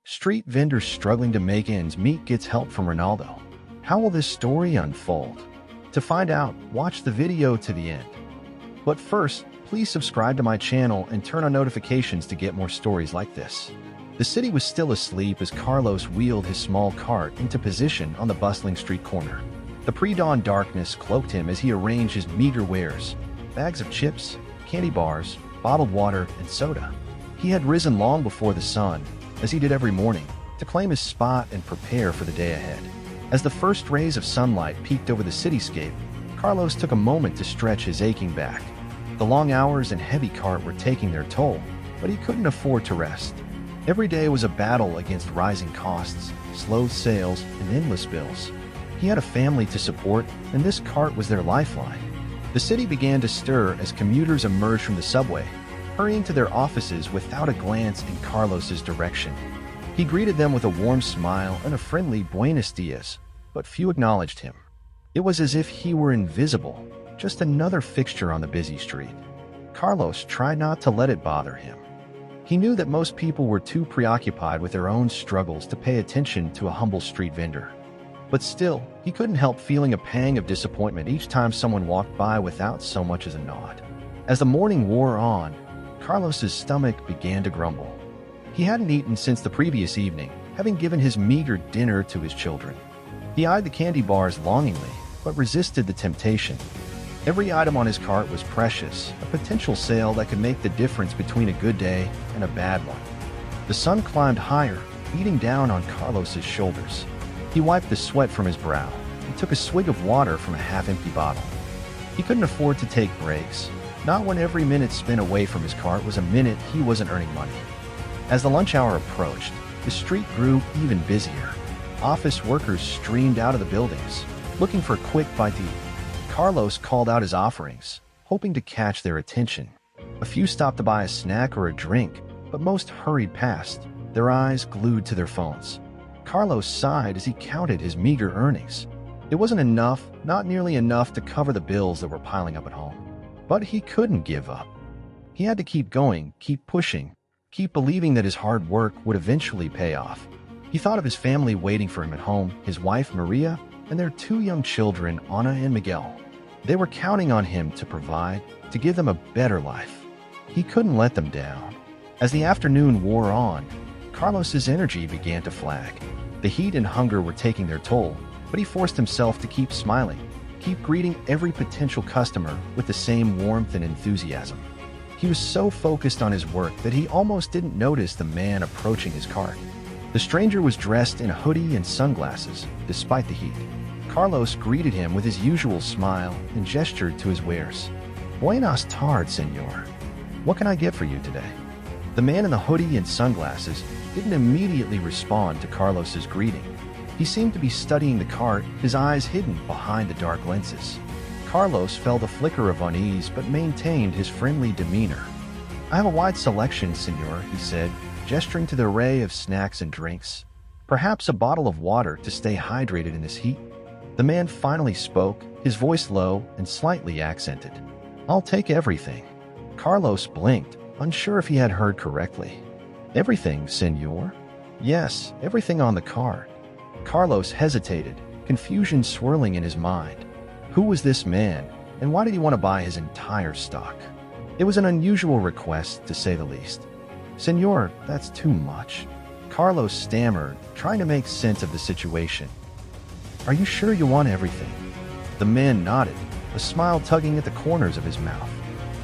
Street vendor struggling to make ends meet gets help from Ronaldo. How will this story unfold? To find out, watch the video to the end. But first, please subscribe to my channel and turn on notifications to get more stories like this. The city was still asleep as Carlos wheeled his small cart into position on the bustling street corner. The pre-dawn darkness cloaked him as he arranged his meager wares: bags of chips, candy bars, bottled water, and soda. He had risen long before the sun, as he did every morning, to claim his spot and prepare for the day ahead. As the first rays of sunlight peeked over the cityscape, Carlos took a moment to stretch his aching back. The long hours and heavy cart were taking their toll, but he couldn't afford to rest. Every day was a battle against rising costs, slow sales, and endless bills. He had a family to support, and this cart was their lifeline. The city began to stir as commuters emerged from the subway, hurrying to their offices without a glance in Carlos's direction. He greeted them with a warm smile and a friendly "Buenos dias," but few acknowledged him. It was as if he were invisible, just another fixture on the busy street. Carlos tried not to let it bother him. He knew that most people were too preoccupied with their own struggles to pay attention to a humble street vendor. But still, he couldn't help feeling a pang of disappointment each time someone walked by without so much as a nod. As the morning wore on, Carlos's stomach began to grumble. He hadn't eaten since the previous evening, having given his meager dinner to his children. He eyed the candy bars longingly, but resisted the temptation. Every item on his cart was precious, a potential sale that could make the difference between a good day and a bad one. The sun climbed higher, beating down on Carlos's shoulders. He wiped the sweat from his brow and took a swig of water from a half-empty bottle. He couldn't afford to take breaks, not when every minute spent away from his cart was a minute he wasn't earning money. As the lunch hour approached, the street grew even busier. Office workers streamed out of the buildings, looking for a quick bite to eat. Carlos called out his offerings, hoping to catch their attention. A few stopped to buy a snack or a drink, but most hurried past, their eyes glued to their phones. Carlos sighed as he counted his meager earnings. It wasn't enough, not nearly enough to cover the bills that were piling up at home. But he couldn't give up. He had to keep going, keep pushing, keep believing that his hard work would eventually pay off. He thought of his family waiting for him at home, his wife Maria, and their two young children, Ana and Miguel. They were counting on him to provide, to give them a better life. He couldn't let them down. As the afternoon wore on, Carlos's energy began to flag. The heat and hunger were taking their toll, but he forced himself to keep smiling, keep greeting every potential customer with the same warmth and enthusiasm. He was so focused on his work that he almost didn't notice the man approaching his cart. The stranger was dressed in a hoodie and sunglasses, despite the heat. Carlos greeted him with his usual smile and gestured to his wares. "Buenas tardes, senor. What can I get for you today?" The man in the hoodie and sunglasses didn't immediately respond to Carlos's greeting. He seemed to be studying the cart, his eyes hidden behind the dark lenses. Carlos felt a flicker of unease but maintained his friendly demeanor. "I have a wide selection, senor," he said, gesturing to the array of snacks and drinks. "Perhaps a bottle of water to stay hydrated in this heat?" The man finally spoke, his voice low and slightly accented. "I'll take everything." Carlos blinked, unsure if he had heard correctly. "Everything, senor?" "Yes, everything on the cart." Carlos hesitated, confusion swirling in his mind. Who was this man, and why did he want to buy his entire stock? It was an unusual request, to say the least. "Senor, that's too much." Carlos stammered, trying to make sense of the situation. "Are you sure you want everything?" The man nodded, a smile tugging at the corners of his mouth.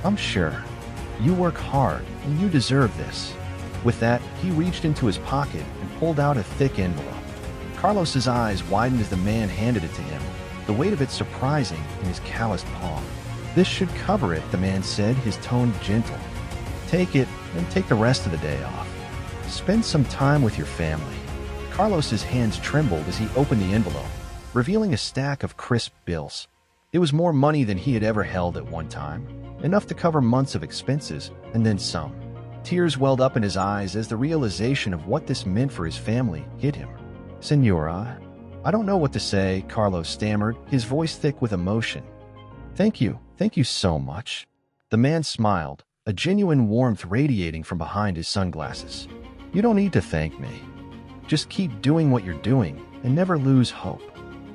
"I'm sure. You work hard, and you deserve this." With that, he reached into his pocket and pulled out a thick envelope. Carlos's eyes widened as the man handed it to him, the weight of it surprising in his calloused palm. "This should cover it," the man said, his tone gentle. "Take it, and take the rest of the day off. Spend some time with your family." Carlos's hands trembled as he opened the envelope, revealing a stack of crisp bills. It was more money than he had ever held at one time, enough to cover months of expenses, and then some. Tears welled up in his eyes as the realization of what this meant for his family hit him. "Senora, I don't know what to say," Carlos stammered, his voice thick with emotion. Thank you so much." The man smiled, a genuine warmth radiating from behind his sunglasses. "You don't need to thank me. Just keep doing what you're doing and never lose hope."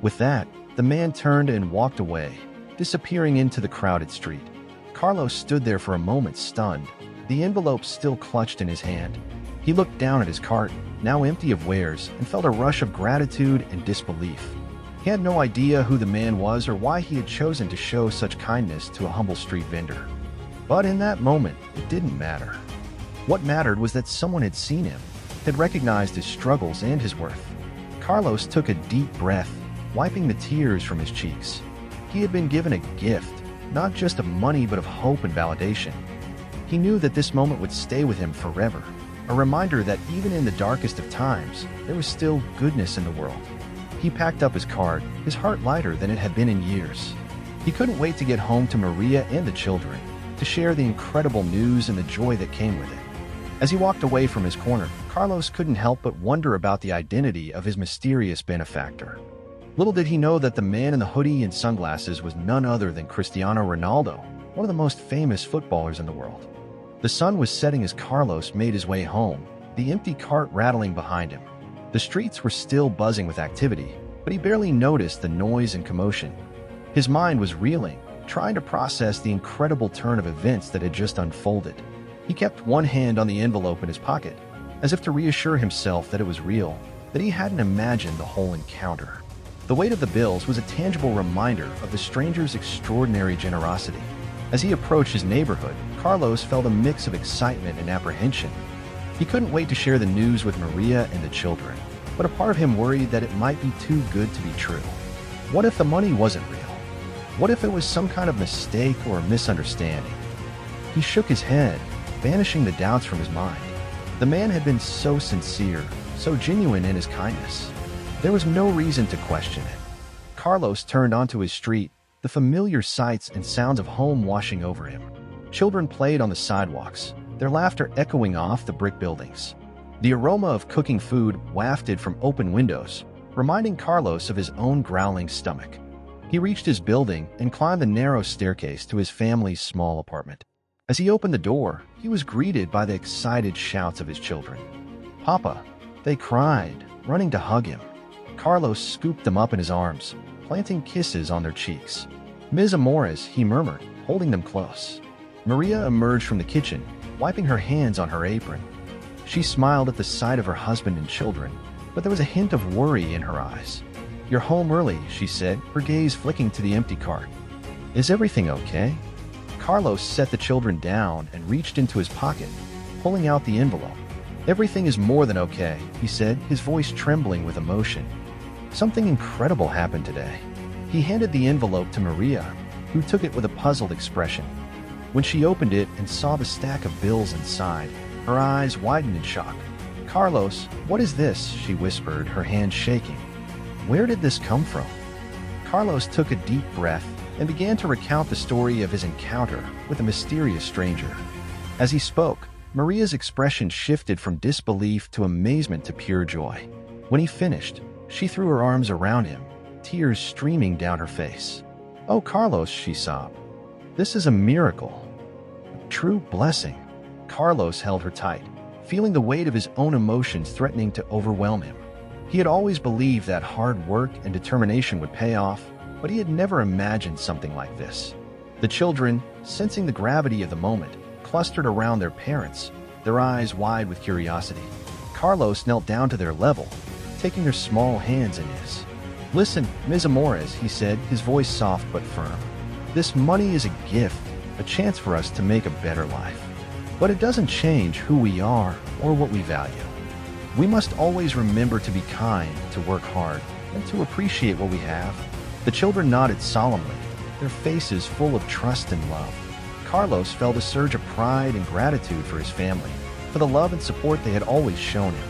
With that, the man turned and walked away, disappearing into the crowded street. Carlos stood there for a moment, stunned, the envelope still clutched in his hand. He looked down at his cart, now empty of wares, and felt a rush of gratitude and disbelief. He had no idea who the man was or why he had chosen to show such kindness to a humble street vendor. But in that moment, it didn't matter. What mattered was that someone had seen him, had recognized his struggles and his worth. Carlos took a deep breath, wiping the tears from his cheeks. He had been given a gift, not just of money but of hope and validation. He knew that this moment would stay with him forever, a reminder that even in the darkest of times, there was still goodness in the world. He packed up his cart, his heart lighter than it had been in years. He couldn't wait to get home to Maria and the children, to share the incredible news and the joy that came with it. As he walked away from his corner, Carlos couldn't help but wonder about the identity of his mysterious benefactor. Little did he know that the man in the hoodie and sunglasses was none other than Cristiano Ronaldo, one of the most famous footballers in the world. The sun was setting as Carlos made his way home, the empty cart rattling behind him. The streets were still buzzing with activity, but he barely noticed the noise and commotion. His mind was reeling, trying to process the incredible turn of events that had just unfolded. He kept one hand on the envelope in his pocket, as if to reassure himself that it was real, that he hadn't imagined the whole encounter. The weight of the bills was a tangible reminder of the stranger's extraordinary generosity. As he approached his neighborhood, Carlos felt a mix of excitement and apprehension. He couldn't wait to share the news with Maria and the children, but a part of him worried that it might be too good to be true. What if the money wasn't real? What if it was some kind of mistake or a misunderstanding? He shook his head, banishing the doubts from his mind. The man had been so sincere, so genuine in his kindness. There was no reason to question it. Carlos turned onto his street, the familiar sights and sounds of home washing over him. Children played on the sidewalks, their laughter echoing off the brick buildings. The aroma of cooking food wafted from open windows, reminding Carlos of his own growling stomach. He reached his building and climbed the narrow staircase to his family's small apartment. As he opened the door, he was greeted by the excited shouts of his children. "Papa!" They cried, running to hug him. Carlos scooped them up in his arms, planting kisses on their cheeks. "Mis Amores," he murmured, holding them close. Maria emerged from the kitchen, wiping her hands on her apron. She smiled at the sight of her husband and children, but there was a hint of worry in her eyes. "You're home early," she said, her gaze flicking to the empty cart. "Is everything okay?" Carlos set the children down and reached into his pocket, pulling out the envelope. "Everything is more than okay," he said, his voice trembling with emotion. "Something incredible happened today." He handed the envelope to Maria, who took it with a puzzled expression. When she opened it and saw the stack of bills inside, her eyes widened in shock. "Carlos, what is this?" she whispered, her hand shaking. "Where did this come from?" Carlos took a deep breath and began to recount the story of his encounter with a mysterious stranger. As he spoke, Maria's expression shifted from disbelief to amazement to pure joy. When he finished, she threw her arms around him, tears streaming down her face. "Oh, Carlos," she sobbed. "This is a miracle. A true blessing." Carlos held her tight, feeling the weight of his own emotions threatening to overwhelm him. He had always believed that hard work and determination would pay off, but he had never imagined something like this. The children, sensing the gravity of the moment, clustered around their parents, their eyes wide with curiosity. Carlos knelt down to their level, taking their small hands in his. "Listen, Ms. Amores," he said, his voice soft but firm. "This money is a gift, a chance for us to make a better life. But it doesn't change who we are or what we value. We must always remember to be kind, to work hard, and to appreciate what we have." The children nodded solemnly, their faces full of trust and love. Carlos felt a surge of pride and gratitude for his family, for the love and support they had always shown him.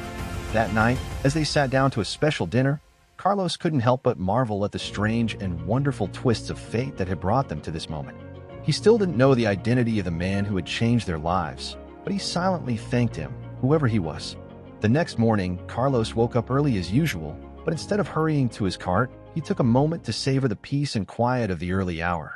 That night, as they sat down to a special dinner, Carlos couldn't help but marvel at the strange and wonderful twists of fate that had brought them to this moment. He still didn't know the identity of the man who had changed their lives, but he silently thanked him, whoever he was. The next morning, Carlos woke up early as usual, but instead of hurrying to his cart, he took a moment to savor the peace and quiet of the early hour.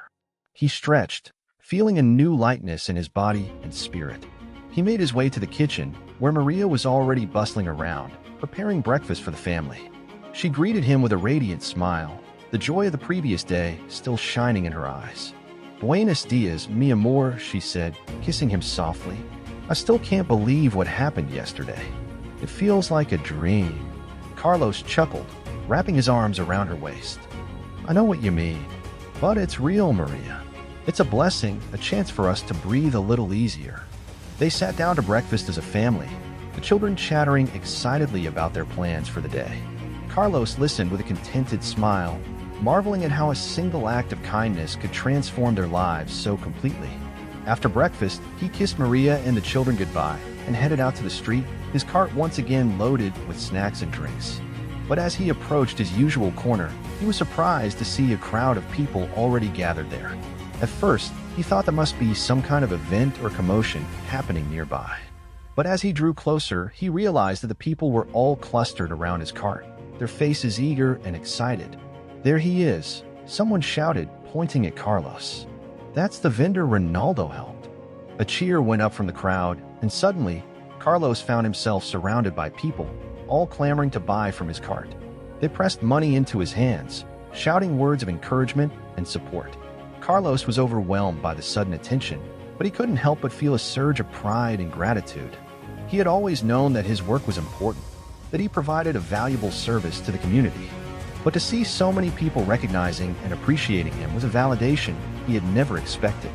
He stretched, feeling a new lightness in his body and spirit. He made his way to the kitchen, where Maria was already bustling around, preparing breakfast for the family. She greeted him with a radiant smile, the joy of the previous day still shining in her eyes. "Buenos dias, mi amor," she said, kissing him softly. "I still can't believe what happened yesterday. It feels like a dream." Carlos chuckled, wrapping his arms around her waist. "I know what you mean, but it's real, Maria. It's a blessing, a chance for us to breathe a little easier." They sat down to breakfast as a family, the children chattering excitedly about their plans for the day. Carlos listened with a contented smile, marveling at how a single act of kindness could transform their lives so completely. After breakfast, he kissed Maria and the children goodbye and headed out to the street, his cart once again loaded with snacks and drinks. But as he approached his usual corner, he was surprised to see a crowd of people already gathered there. At first, he thought there must be some kind of event or commotion happening nearby. But as he drew closer, he realized that the people were all clustered around his cart, their faces eager and excited. "There he is," someone shouted, pointing at Carlos. "That's the vendor Ronaldo helped." A cheer went up from the crowd, and suddenly, Carlos found himself surrounded by people, all clamoring to buy from his cart. They pressed money into his hands, shouting words of encouragement and support. Carlos was overwhelmed by the sudden attention, but he couldn't help but feel a surge of pride and gratitude. He had always known that his work was important, that he provided a valuable service to the community. But to see so many people recognizing and appreciating him was a validation he had never expected.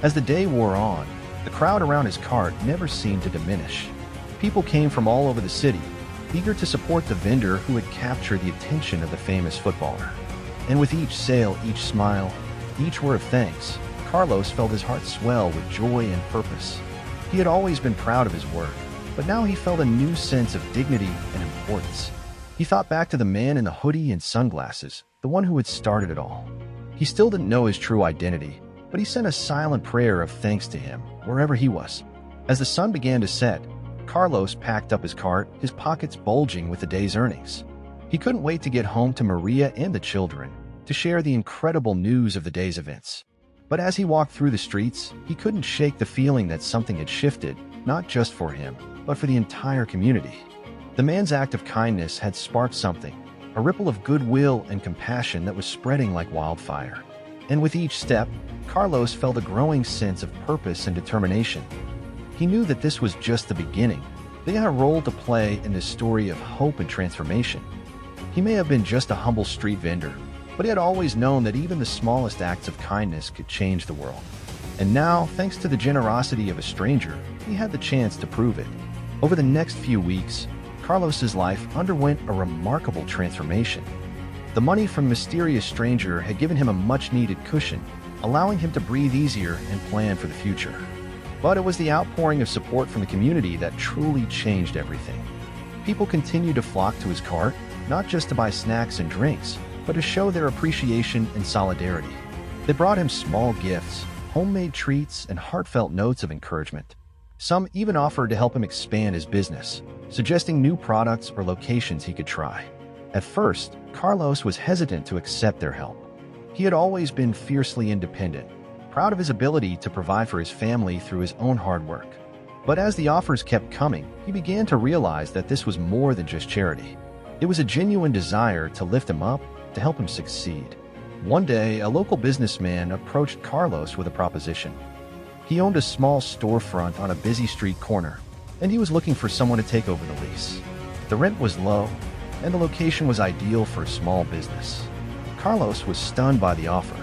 As the day wore on, the crowd around his cart never seemed to diminish. People came from all over the city, eager to support the vendor who had captured the attention of the famous footballer. And with each sale, each smile, each word of thanks, Carlos felt his heart swell with joy and purpose. He had always been proud of his work, but now he felt a new sense of dignity and importance. He thought back to the man in the hoodie and sunglasses, the one who had started it all. He still didn't know his true identity, but he sent a silent prayer of thanks to him, wherever he was. As the sun began to set, Carlos packed up his cart, his pockets bulging with the day's earnings. He couldn't wait to get home to Maria and the children, to share the incredible news of the day's events. But as he walked through the streets, he couldn't shake the feeling that something had shifted, not just for him, but for the entire community. The man's act of kindness had sparked something, a ripple of goodwill and compassion that was spreading like wildfire. And with each step, Carlos felt a growing sense of purpose and determination. He knew that this was just the beginning. They had a role to play in this story of hope and transformation. He may have been just a humble street vendor, but he had always known that even the smallest acts of kindness could change the world. And now, thanks to the generosity of a stranger, he had the chance to prove it. Over the next few weeks, Carlos's life underwent a remarkable transformation. The money from the mysterious stranger had given him a much-needed cushion, allowing him to breathe easier and plan for the future. But it was the outpouring of support from the community that truly changed everything. People continued to flock to his cart, not just to buy snacks and drinks, but to show their appreciation and solidarity. They brought him small gifts, homemade treats, and heartfelt notes of encouragement. Some even offered to help him expand his business, suggesting new products or locations he could try. At first, Carlos was hesitant to accept their help. He had always been fiercely independent, proud of his ability to provide for his family through his own hard work. But as the offers kept coming, he began to realize that this was more than just charity. It was a genuine desire to lift him up, to help him succeed. One day, a local businessman approached Carlos with a proposition. He owned a small storefront on a busy street corner, and he was looking for someone to take over the lease. The rent was low, and the location was ideal for a small business. Carlos was stunned by the offer.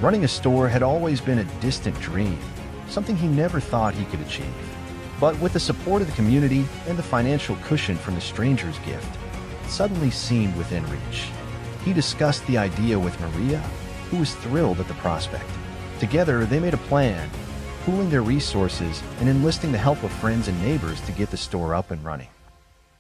Running a store had always been a distant dream, something he never thought he could achieve. But with the support of the community and the financial cushion from the stranger's gift, it suddenly seemed within reach. He discussed the idea with Maria, who was thrilled at the prospect. Together, they made a plan, pooling their resources and enlisting the help of friends and neighbors to get the store up and running.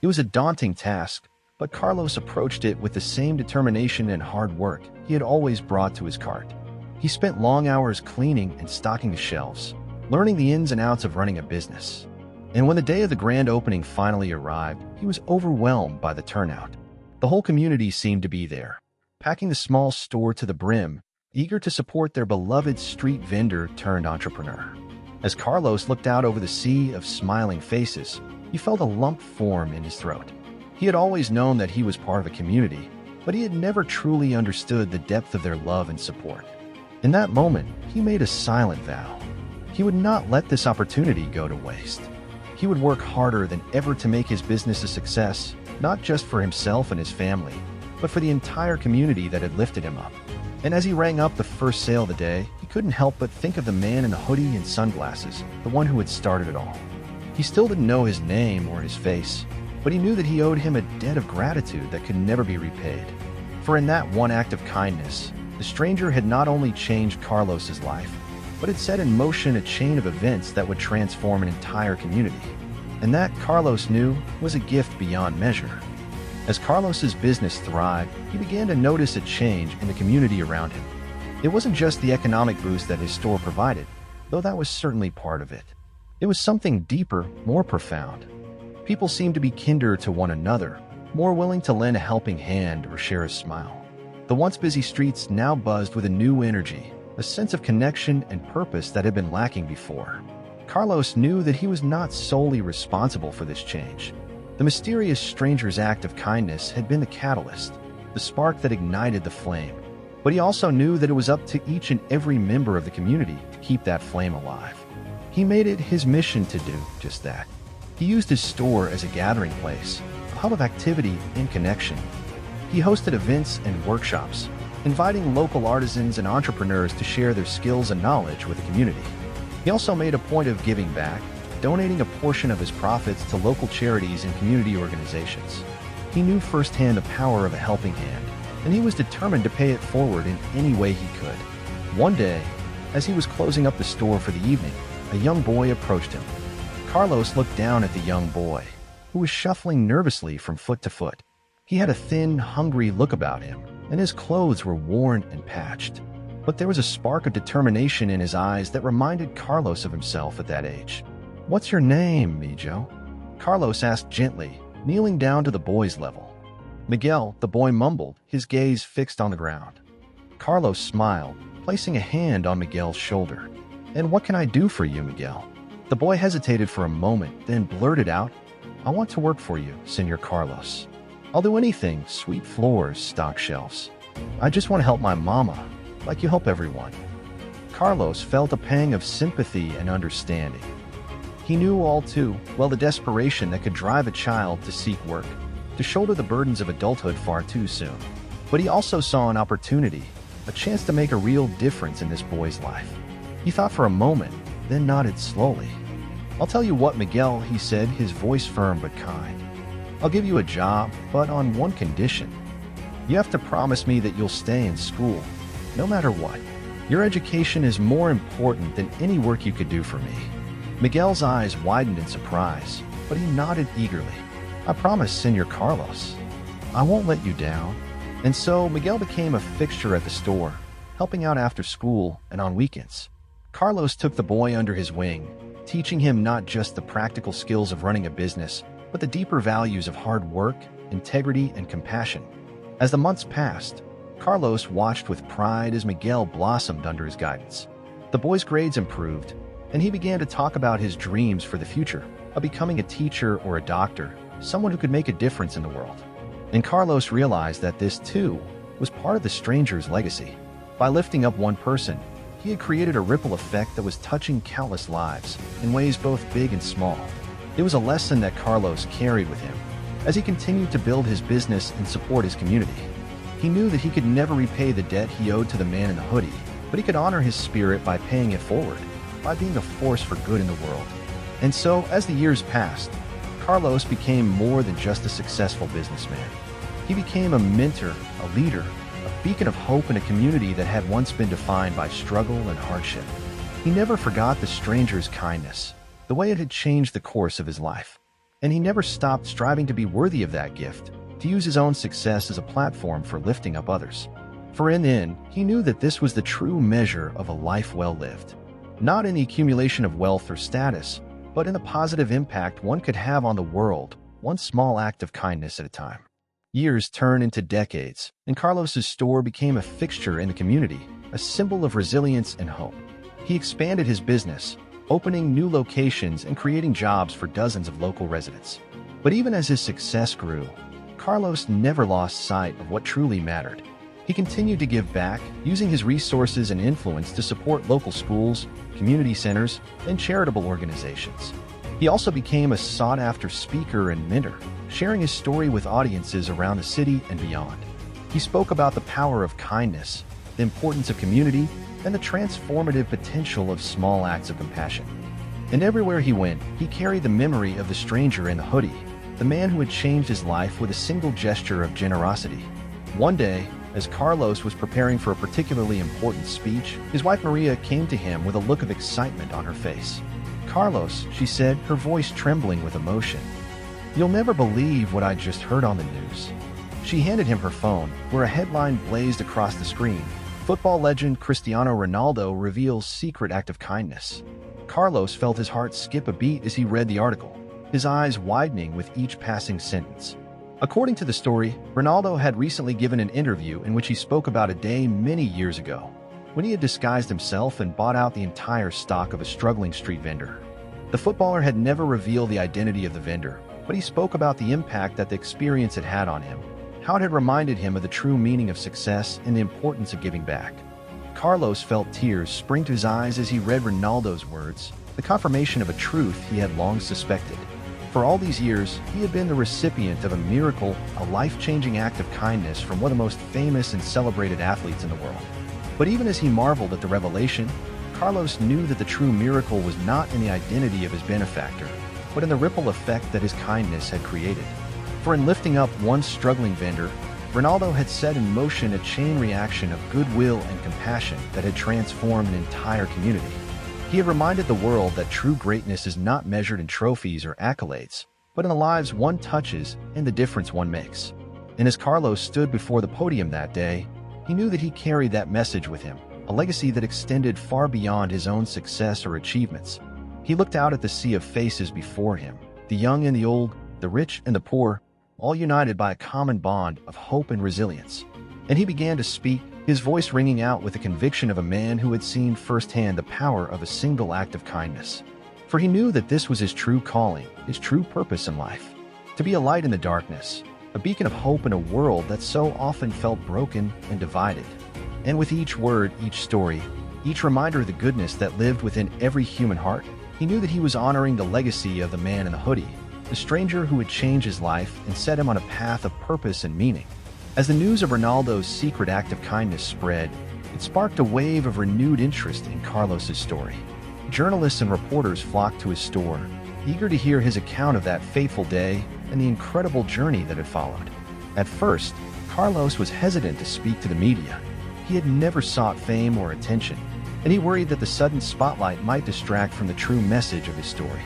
It was a daunting task, but Carlos approached it with the same determination and hard work he had always brought to his cart. He spent long hours cleaning and stocking the shelves, learning the ins and outs of running a business. And when the day of the grand opening finally arrived, he was overwhelmed by the turnout. The whole community seemed to be there, packing the small store to the brim, eager to support their beloved street vendor turned entrepreneur. As Carlos looked out over the sea of smiling faces, he felt a lump form in his throat. He had always known that he was part of a community, but he had never truly understood the depth of their love and support. In that moment, he made a silent vow. He would not let this opportunity go to waste. He would work harder than ever to make his business a success, not just for himself and his family, but for the entire community that had lifted him up. And as he rang up the first sale of the day, he couldn't help but think of the man in the hoodie and sunglasses, the one who had started it all. He still didn't know his name or his face, but he knew that he owed him a debt of gratitude that could never be repaid. For in that one act of kindness, the stranger had not only changed Carlos's life, but had set in motion a chain of events that would transform an entire community. And that, Carlos knew, was a gift beyond measure. As Carlos's business thrived, he began to notice a change in the community around him. It wasn't just the economic boost that his store provided, though that was certainly part of it. It was something deeper, more profound. People seemed to be kinder to one another, more willing to lend a helping hand or share a smile. The once busy streets now buzzed with a new energy, a sense of connection and purpose that had been lacking before. Carlos knew that he was not solely responsible for this change. The mysterious stranger's act of kindness had been the catalyst, the spark that ignited the flame. But he also knew that it was up to each and every member of the community to keep that flame alive. He made it his mission to do just that. He used his store as a gathering place, a hub of activity and connection. He hosted events and workshops, inviting local artisans and entrepreneurs to share their skills and knowledge with the community. He also made a point of giving back, donating a portion of his profits to local charities and community organizations. He knew firsthand the power of a helping hand, and he was determined to pay it forward in any way he could. One day, as he was closing up the store for the evening, a young boy approached him. Carlos looked down at the young boy, who was shuffling nervously from foot to foot. He had a thin, hungry look about him, and his clothes were worn and patched. But there was a spark of determination in his eyes that reminded Carlos of himself at that age. "What's your name, Mijo?" Carlos asked gently, kneeling down to the boy's level. "Miguel," the boy mumbled, his gaze fixed on the ground. Carlos smiled, placing a hand on Miguel's shoulder. "And what can I do for you, Miguel?" The boy hesitated for a moment, then blurted out, "I want to work for you, Senor Carlos. I'll do anything, sweep floors, stock shelves. I just want to help my mama, like you help everyone." Carlos felt a pang of sympathy and understanding. He knew all too well the desperation that could drive a child to seek work, to shoulder the burdens of adulthood far too soon. But he also saw an opportunity, a chance to make a real difference in this boy's life. He thought for a moment, then nodded slowly. "I'll tell you what, Miguel," he said, his voice firm but kind. "I'll give you a job, but on one condition. You have to promise me that you'll stay in school, no matter what. Your education is more important than any work you could do for me." Miguel's eyes widened in surprise, but he nodded eagerly. "I promise, Senor Carlos. I won't let you down." And so Miguel became a fixture at the store, helping out after school and on weekends. Carlos took the boy under his wing, teaching him not just the practical skills of running a business, but the deeper values of hard work, integrity, and compassion. As the months passed, Carlos watched with pride as Miguel blossomed under his guidance. The boy's grades improved, and he began to talk about his dreams for the future, of becoming a teacher or a doctor, someone who could make a difference in the world. And Carlos realized that this, too, was part of the stranger's legacy. By lifting up one person, he had created a ripple effect that was touching countless lives, in ways both big and small. It was a lesson that Carlos carried with him, as he continued to build his business and support his community. He knew that he could never repay the debt he owed to the man in the hoodie, but he could honor his spirit by paying it forward, by being a force for good in the world. And so, as the years passed, Carlos became more than just a successful businessman. He became a mentor, a leader, a beacon of hope in a community that had once been defined by struggle and hardship. He never forgot the stranger's kindness, the way it had changed the course of his life. And he never stopped striving to be worthy of that gift, to use his own success as a platform for lifting up others. For in the end, he knew that this was the true measure of a life well lived. Not in the accumulation of wealth or status, but in the positive impact one could have on the world, one small act of kindness at a time. Years turned into decades, and Carlos's store became a fixture in the community, a symbol of resilience and hope. He expanded his business, opening new locations and creating jobs for dozens of local residents. But even as his success grew, Carlos never lost sight of what truly mattered. He continued to give back, using his resources and influence to support local schools, community centers, and charitable organizations. He also became a sought-after speaker and mentor, sharing his story with audiences around the city and beyond. He spoke about the power of kindness, the importance of community, and the transformative potential of small acts of compassion. And everywhere he went, he carried the memory of the stranger in the hoodie, the man who had changed his life with a single gesture of generosity. One day, as Carlos was preparing for a particularly important speech, his wife Maria came to him with a look of excitement on her face. "Carlos," she said, her voice trembling with emotion, "you'll never believe what I just heard on the news." She handed him her phone, where a headline blazed across the screen: "Football legend Cristiano Ronaldo reveals secret act of kindness." Carlos felt his heart skip a beat as he read the article, his eyes widening with each passing sentence. According to the story, Ronaldo had recently given an interview in which he spoke about a day many years ago, when he had disguised himself and bought out the entire stock of a struggling street vendor. The footballer had never revealed the identity of the vendor, but he spoke about the impact that the experience had had on him, how it had reminded him of the true meaning of success and the importance of giving back. Carlos felt tears spring to his eyes as he read Ronaldo's words, the confirmation of a truth he had long suspected. For all these years, he had been the recipient of a miracle, a life-changing act of kindness from one of the most famous and celebrated athletes in the world. But even as he marveled at the revelation, Carlos knew that the true miracle was not in the identity of his benefactor, but in the ripple effect that his kindness had created. For in lifting up one struggling vendor, Ronaldo had set in motion a chain reaction of goodwill and compassion that had transformed an entire community. He had reminded the world that true greatness is not measured in trophies or accolades, but in the lives one touches and the difference one makes. And as Carlos stood before the podium that day, he knew that he carried that message with him, a legacy that extended far beyond his own success or achievements. He looked out at the sea of faces before him, the young and the old, the rich and the poor, all united by a common bond of hope and resilience. And he began to speak, his voice ringing out with the conviction of a man who had seen firsthand the power of a single act of kindness. For he knew that this was his true calling, his true purpose in life: to be a light in the darkness, a beacon of hope in a world that so often felt broken and divided. And with each word, each story, each reminder of the goodness that lived within every human heart, he knew that he was honoring the legacy of the man in the hoodie, the stranger who had changed his life and set him on a path of purpose and meaning. As the news of Ronaldo's secret act of kindness spread, it sparked a wave of renewed interest in Carlos's story. Journalists and reporters flocked to his store, eager to hear his account of that fateful day and the incredible journey that had followed. At first, Carlos was hesitant to speak to the media. He had never sought fame or attention, and he worried that the sudden spotlight might distract from the true message of his story.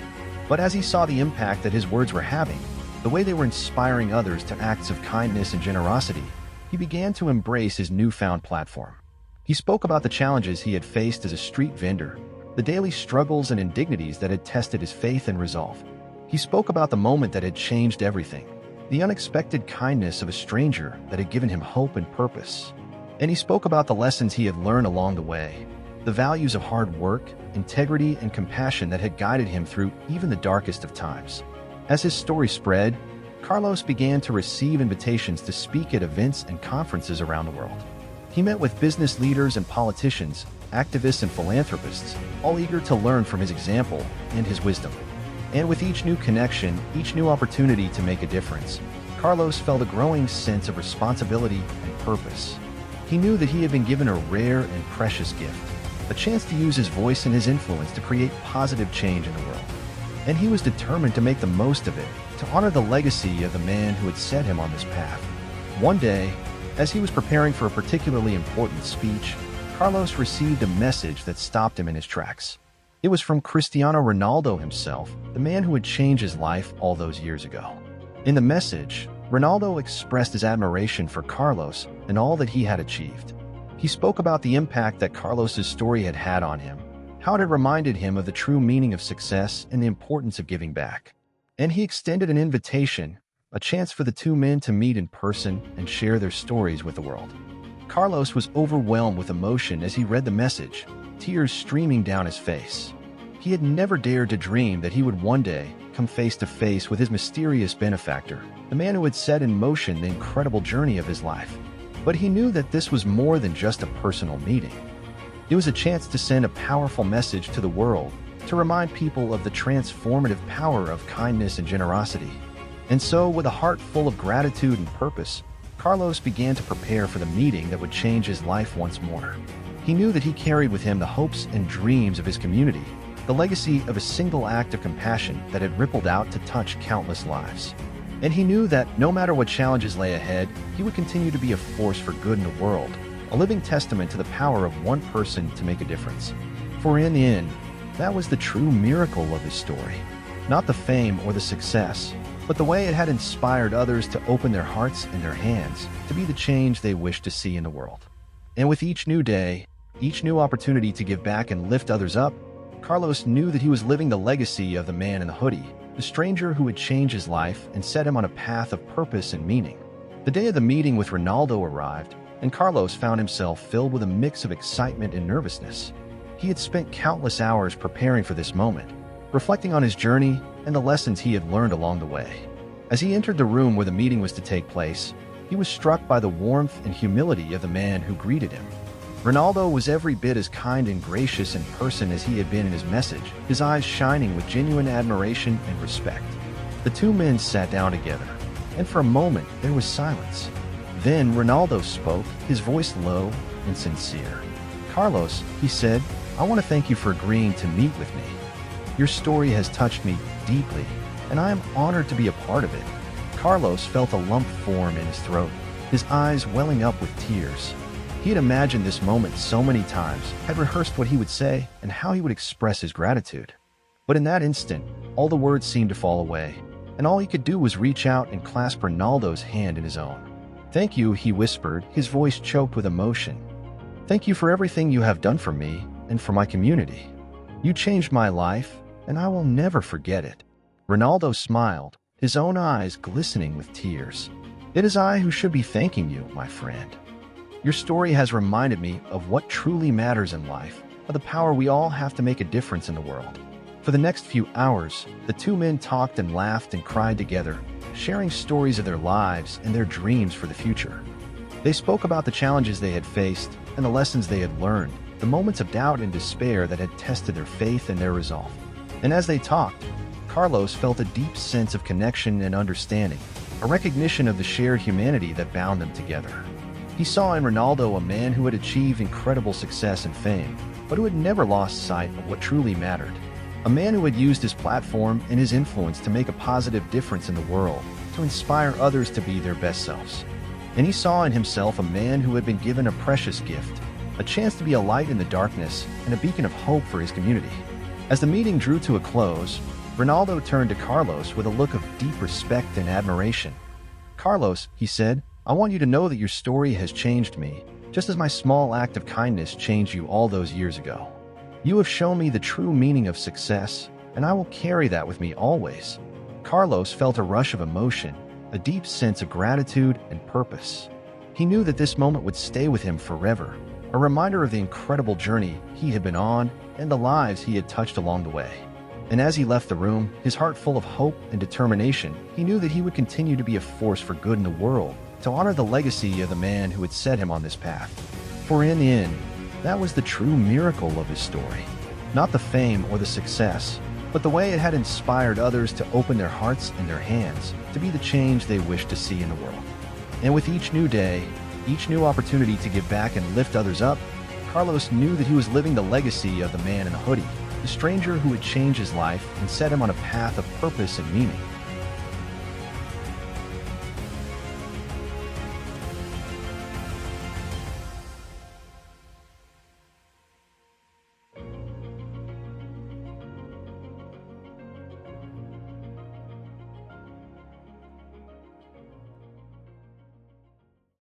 But as he saw the impact that his words were having, the way they were inspiring others to acts of kindness and generosity, he began to embrace his newfound platform. He spoke about the challenges he had faced as a street vendor, the daily struggles and indignities that had tested his faith and resolve. He spoke about the moment that had changed everything, the unexpected kindness of a stranger that had given him hope and purpose. And he spoke about the lessons he had learned along the way, the values of hard work, integrity, and compassion that had guided him through even the darkest of times. As his story spread, Carlos began to receive invitations to speak at events and conferences around the world. He met with business leaders and politicians, activists and philanthropists, all eager to learn from his example and his wisdom. And with each new connection, each new opportunity to make a difference, Carlos felt a growing sense of responsibility and purpose. He knew that he had been given a rare and precious gift, a chance to use his voice and his influence to create positive change in the world. And he was determined to make the most of it, to honor the legacy of the man who had set him on this path. One day, as he was preparing for a particularly important speech, Carlos received a message that stopped him in his tracks. It was from Cristiano Ronaldo himself, the man who had changed his life all those years ago. In the message, Ronaldo expressed his admiration for Carlos and all that he had achieved. He spoke about the impact that Carlos's story had had on him, how it had reminded him of the true meaning of success and the importance of giving back. And he extended an invitation, a chance for the two men to meet in person and share their stories with the world. Carlos was overwhelmed with emotion as he read the message, tears streaming down his face. He had never dared to dream that he would one day come face to face with his mysterious benefactor, the man who had set in motion the incredible journey of his life. But he knew that this was more than just a personal meeting. It was a chance to send a powerful message to the world, to remind people of the transformative power of kindness and generosity. And so, with a heart full of gratitude and purpose, Carlos began to prepare for the meeting that would change his life once more. He knew that he carried with him the hopes and dreams of his community, the legacy of a single act of compassion that had rippled out to touch countless lives. And he knew that no matter what challenges lay ahead, he would continue to be a force for good in the world, a living testament to the power of one person to make a difference. For in the end, that was the true miracle of his story. Not the fame or the success, but the way it had inspired others to open their hearts and their hands to be the change they wished to see in the world. And with each new day, each new opportunity to give back and lift others up, Carlos knew that he was living the legacy of the man in the hoodie, the stranger who would change his life and set him on a path of purpose and meaning. The day of the meeting with Ronaldo arrived, and Carlos found himself filled with a mix of excitement and nervousness. He had spent countless hours preparing for this moment, reflecting on his journey and the lessons he had learned along the way. As he entered the room where the meeting was to take place, he was struck by the warmth and humility of the man who greeted him. Ronaldo was every bit as kind and gracious in person as he had been in his message, his eyes shining with genuine admiration and respect. The two men sat down together, and for a moment there was silence. Then Ronaldo spoke, his voice low and sincere. "Carlos," he said, "I want to thank you for agreeing to meet with me. Your story has touched me deeply, and I am honored to be a part of it." Carlos felt a lump form in his throat, his eyes welling up with tears. He had imagined this moment so many times, had rehearsed what he would say and how he would express his gratitude. But in that instant, all the words seemed to fall away, and all he could do was reach out and clasp Ronaldo's hand in his own. "Thank you," he whispered, his voice choked with emotion. "Thank you for everything you have done for me and for my community. You changed my life, and I will never forget it." Ronaldo smiled, his own eyes glistening with tears. "It is I who should be thanking you, my friend. Your story has reminded me of what truly matters in life, of the power we all have to make a difference in the world." For the next few hours, the two men talked and laughed and cried together, sharing stories of their lives and their dreams for the future. They spoke about the challenges they had faced and the lessons they had learned, the moments of doubt and despair that had tested their faith and their resolve. And as they talked, Carlos felt a deep sense of connection and understanding, a recognition of the shared humanity that bound them together. He saw in Ronaldo a man who had achieved incredible success and fame, but who had never lost sight of what truly mattered. A man who had used his platform and his influence to make a positive difference in the world, to inspire others to be their best selves. And he saw in himself a man who had been given a precious gift, a chance to be a light in the darkness and a beacon of hope for his community. As the meeting drew to a close, Ronaldo turned to Carlos with a look of deep respect and admiration. "Carlos," he said, "I want you to know that your story has changed me, just as my small act of kindness changed you all those years ago. You have shown me the true meaning of success, and I will carry that with me always." Carlos felt a rush of emotion, a deep sense of gratitude and purpose. He knew that this moment would stay with him forever, a reminder of the incredible journey he had been on and the lives he had touched along the way. And as he left the room, his heart full of hope and determination, he knew that he would continue to be a force for good in the world, to honor the legacy of the man who had set him on this path. For in the end, that was the true miracle of his story. Not the fame or the success, but the way it had inspired others to open their hearts and their hands to be the change they wished to see in the world. And with each new day, each new opportunity to give back and lift others up, Carlos knew that he was living the legacy of the man in the hoodie, the stranger who would change his life and set him on a path of purpose and meaning.